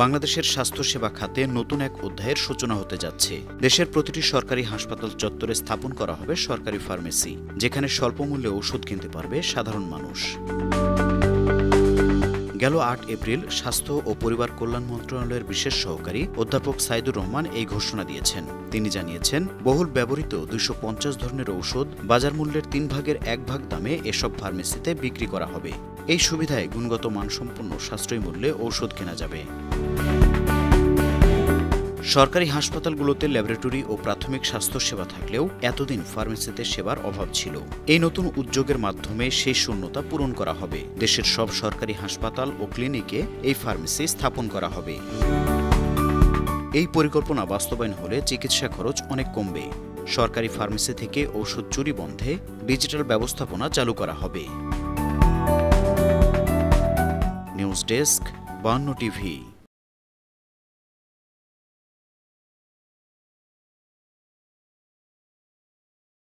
বাংলাদেশের স্বাস্থ্যসেবা খাতে নতুন এক অধ্যায়ের সূচনা হতে যাচ্ছে। দেশের প্রতিটি সরকারি হাসপাতাল চত্বরে স্থাপন করা হবে সরকারি ফার্মেসি, যেখানে স্বল্প মূল্যে ওষুধ কিনতে পারবে সাধারণ মানুষ। গেল ৮ এপ্রিল স্বাস্থ্য ও পরিবার কল্যাণ মন্ত্রণালয়ের বিশেষ সহকারী অধ্যাপক সাইদুর রহমান এই ঘোষণা দিয়েছেন। তিনি জানিয়েছেন, বহুল ব্যবহৃত ২৫০ ধরনের ঔষধ বাজার মূল্যের ৩ ভাগের ১ ভাগ দামে এসব ফার্মেসিতে বিক্রি করা হবে। এই সুবিধায় গুণগত মানসম্পন্ন সাশ্রয়ী মূল্যে ঔষধ কেনা যাবে। সরকারি হাসপাতালগুলোতে ল্যাবরেটরি ও প্রাথমিক স্বাস্থ্যসেবা থাকলেও এতদিন ফার্মেসিতে সেবার অভাব ছিল। এই নতুন উদ্যোগের মাধ্যমে সেই শূন্যতা পূরণ করা হবে। দেশের সব সরকারি হাসপাতাল ও ক্লিনিকে এই ফার্মেসি স্থাপন করা হবে। এই পরিকল্পনা বাস্তবায়ন হলে চিকিৎসা খরচ অনেক কমবে। সরকারি ফার্মেসি থেকে ঔষধ চুরি বন্ধে ডিজিটাল ব্যবস্থাপনা চালু করা হবে। News desk, ৫২ TV.